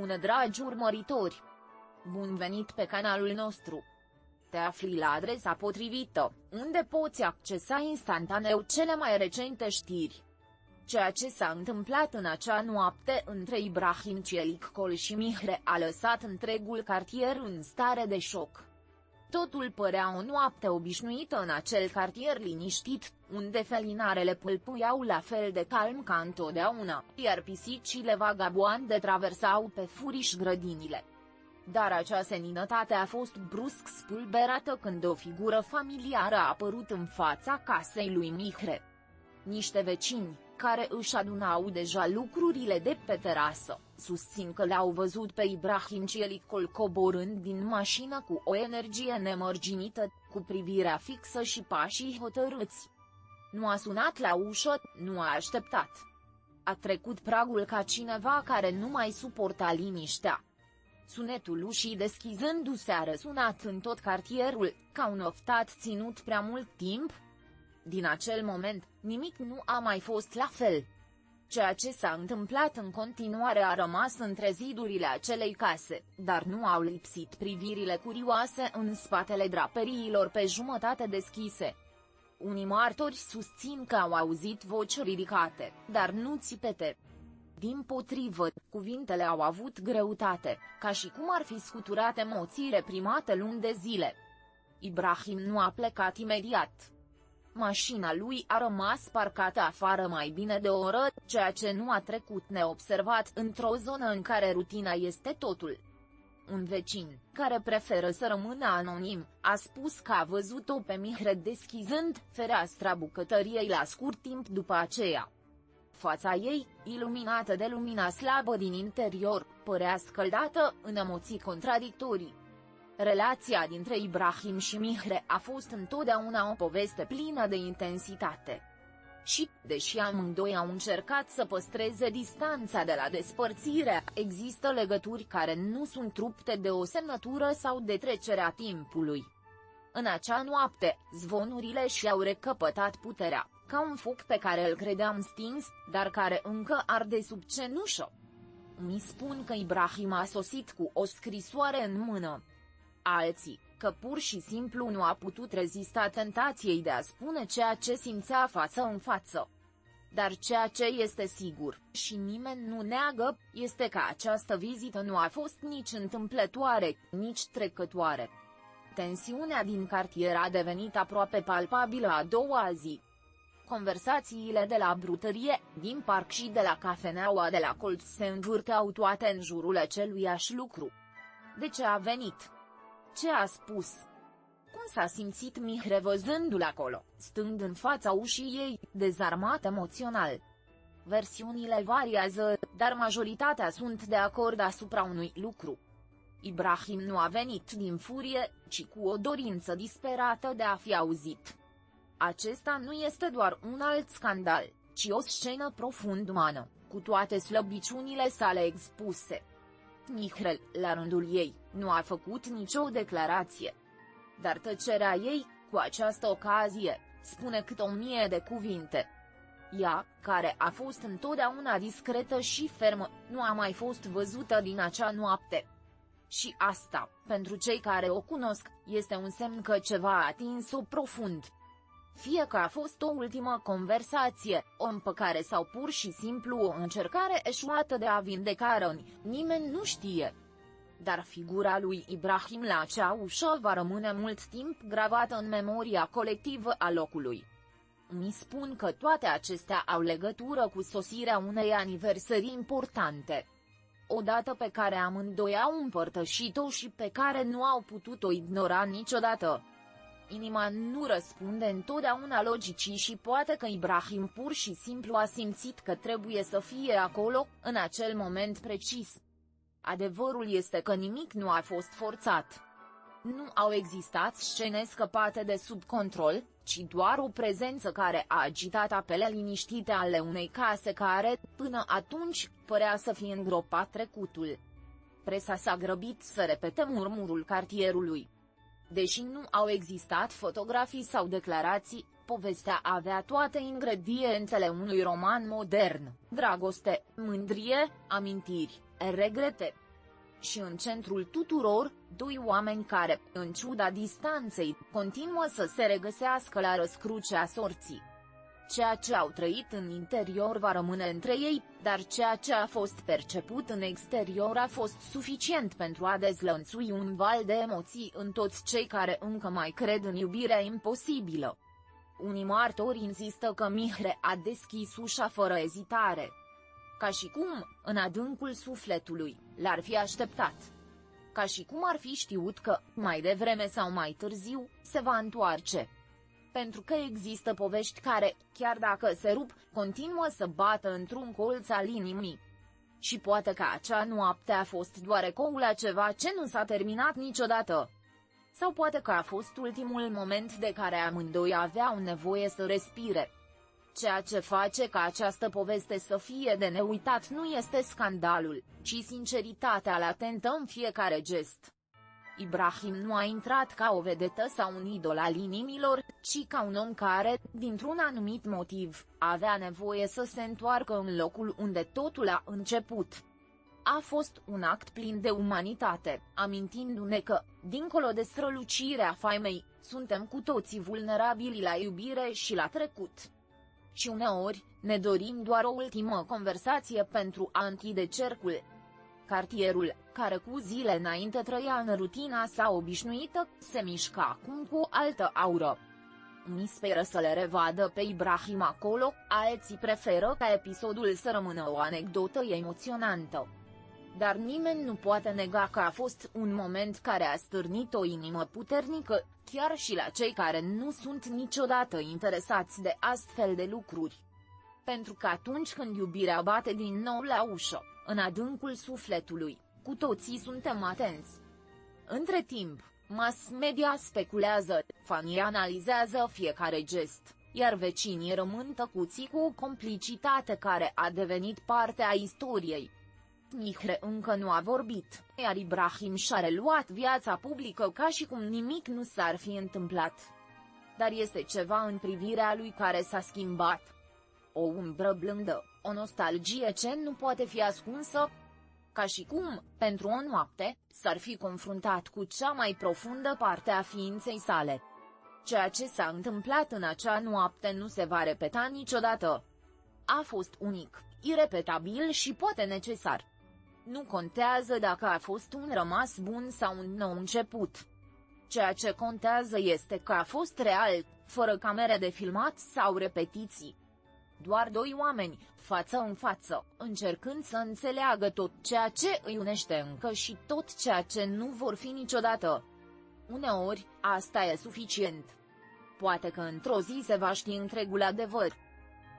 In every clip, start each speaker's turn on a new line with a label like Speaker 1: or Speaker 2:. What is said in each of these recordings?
Speaker 1: Bună dragi urmăritori! Bun venit pe canalul nostru! Te afli la adresa potrivită, unde poți accesa instantaneu cele mai recente știri. Ceea ce s-a întâmplat în acea noapte între Ibrahim Celicol și Mihre a lăsat întregul cartier în stare de șoc. Totul părea o noapte obișnuită în acel cartier liniștit, unde felinarele pâlpâiau la fel de calm ca întotdeauna, iar pisicile vagaboande traversau pe furiș grădinile. Dar acea seninătate a fost brusc spulberată când o figură familiară a apărut în fața casei lui Mihre. Niște vecini, care își adunau deja lucrurile de pe terasă, susțin că l-au văzut pe Ibrahim Celicol coborând din mașină cu o energie nemărginită, cu privirea fixă și pașii hotărâți. Nu a sunat la ușă, nu a așteptat. A trecut pragul ca cineva care nu mai suporta liniștea. Sunetul ușii deschizându-se a răsunat în tot cartierul, ca un oftat ținut prea mult timp. Din acel moment, nimic nu a mai fost la fel. Ceea ce s-a întâmplat în continuare a rămas între zidurile acelei case, dar nu au lipsit privirile curioase în spatele draperiilor pe jumătate deschise. Unii martori susțin că au auzit voci ridicate, dar nu țipete. Dimpotrivă, cuvintele au avut greutate, ca și cum ar fi scuturat emoții reprimate luni de zile. Ibrahim nu a plecat imediat. Mașina lui a rămas parcată afară mai bine de o oră, ceea ce nu a trecut neobservat într-o zonă în care rutina este totul. Un vecin, care preferă să rămână anonim, a spus că a văzut-o pe Mihre deschizând fereastra bucătăriei la scurt timp după aceea. Fața ei, iluminată de lumina slabă din interior, părea scăldată în emoții contradictorii. Relația dintre Ibrahim și Mihre a fost întotdeauna o poveste plină de intensitate. Și, deși amândoi au încercat să păstreze distanța de la despărțire, există legături care nu sunt rupte de o semnătură sau de trecerea timpului. În acea noapte, zvonurile și-au recăpătat puterea, ca un foc pe care îl credeam stins, dar care încă arde sub cenușă. Mi spun că Ibrahim a sosit cu o scrisoare în mână. Alții, că pur și simplu nu a putut rezista tentației de a spune ceea ce simțea față în față. Dar ceea ce este sigur, și nimeni nu neagă, este că această vizită nu a fost nici întâmplătoare, nici trecătoare. Tensiunea din cartier a devenit aproape palpabilă a doua zi. Conversațiile de la brutărie, din parc și de la cafeneaua de la colț se învârteau toate în jurul aceluiași lucru. De ce a venit? Ce a spus? Cum s-a simțit Mihre văzându-l acolo, stând în fața ușii ei, dezarmat emoțional? Versiunile variază, dar majoritatea sunt de acord asupra unui lucru. Ibrahim nu a venit din furie, ci cu o dorință disperată de a fi auzit. Acesta nu este doar un alt scandal, ci o scenă profund umană, cu toate slăbiciunile sale expuse. Mihre, la rândul ei, nu a făcut nicio declarație. Dar tăcerea ei, cu această ocazie, spune cât 1000 de cuvinte. Ea, care a fost întotdeauna discretă și fermă, nu a mai fost văzută din acea noapte. Și asta, pentru cei care o cunosc, este un semn că ceva a atins-o profund. Fie că a fost o ultimă conversație, o împăcare sau pur și simplu o încercare eșuată de a vindeca răni, nimeni nu știe. Dar figura lui Ibrahim la acea ușă va rămâne mult timp gravată în memoria colectivă a locului. Mi spun că toate acestea au legătură cu sosirea unei aniversării importante. O dată pe care amândoi au împărtășit-o și pe care nu au putut-o ignora niciodată. Inima nu răspunde întotdeauna logicii și poate că Ibrahim pur și simplu a simțit că trebuie să fie acolo, în acel moment precis. Adevărul este că nimic nu a fost forțat. Nu au existat scene scăpate de sub control, ci doar o prezență care a agitat apele liniștite ale unei case care, până atunci, părea să fie îngropat trecutul. Presa s-a grăbit să repete murmurul cartierului. Deși nu au existat fotografii sau declarații, povestea avea toate ingredientele unui roman modern: dragoste, mândrie, amintiri, regrete. Și în centrul tuturor, doi oameni care, în ciuda distanței, continuă să se regăsească la răscrucea sorții. Ceea ce au trăit în interior va rămâne între ei, dar ceea ce a fost perceput în exterior a fost suficient pentru a dezlănțui un val de emoții în toți cei care încă mai cred în iubirea imposibilă. Unii martori insistă că Mihre a deschis ușa fără ezitare. Ca și cum, în adâncul sufletului, l-ar fi așteptat. Ca și cum ar fi știut că, mai devreme sau mai târziu, se va întoarce. Pentru că există povești care, chiar dacă se rup, continuă să bată într-un colț al inimii. Și poate că acea noapte a fost doar ecoul la ceva ce nu s-a terminat niciodată. Sau poate că a fost ultimul moment de care amândoi aveau nevoie să respire. Ceea ce face ca această poveste să fie de neuitat nu este scandalul, ci sinceritatea latentă în fiecare gest. Ibrahim nu a intrat ca o vedetă sau un idol al inimilor, ci ca un om care, dintr-un anumit motiv, avea nevoie să se întoarcă în locul unde totul a început. A fost un act plin de umanitate, amintindu-ne că, dincolo de strălucirea faimei, suntem cu toții vulnerabili la iubire și la trecut. Și uneori, ne dorim doar o ultimă conversație pentru a închide cercul. Cartierul, care cu zile înainte trăia în rutina sa obișnuită, se mișcă acum cu o altă aură. Unii speră să le revadă pe Ibrahim acolo, alții preferă ca episodul să rămână o anecdotă emoționantă. Dar nimeni nu poate nega că a fost un moment care a stârnit o inimă puternică, chiar și la cei care nu sunt niciodată interesați de astfel de lucruri. Pentru că atunci când iubirea bate din nou la ușă, în adâncul sufletului, cu toții suntem atenți. Între timp, mass media speculează, fanii analizează fiecare gest, iar vecinii rămân tăcuți cu o complicitate care a devenit parte a istoriei. Mihre încă nu a vorbit, iar Ibrahim și-a reluat viața publică ca și cum nimic nu s-ar fi întâmplat. Dar este ceva în privirea lui care s-a schimbat. O umbră blândă, o nostalgie ce nu poate fi ascunsă. Ca și cum, pentru o noapte, s-ar fi confruntat cu cea mai profundă parte a ființei sale. Ceea ce s-a întâmplat în acea noapte nu se va repeta niciodată. A fost unic, irepetabil și poate necesar. Nu contează dacă a fost un rămas bun sau un nou început. Ceea ce contează este că a fost real, fără camere de filmat sau repetiții. Doar doi oameni, față în față, încercând să înțeleagă tot ceea ce îi unește încă și tot ceea ce nu vor fi niciodată. Uneori, asta e suficient. Poate că într-o zi se va ști întregul adevăr.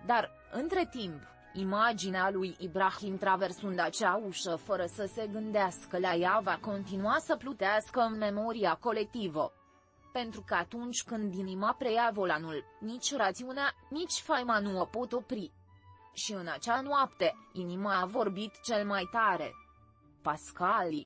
Speaker 1: Dar, între timp, imaginea lui Ibrahim traversând acea ușă fără să se gândească la ea va continua să plutească în memoria colectivă. Pentru că atunci când inima preia volanul, nici rațiunea, nici faima nu o pot opri. Și în acea noapte, inima a vorbit cel mai tare. Pascali.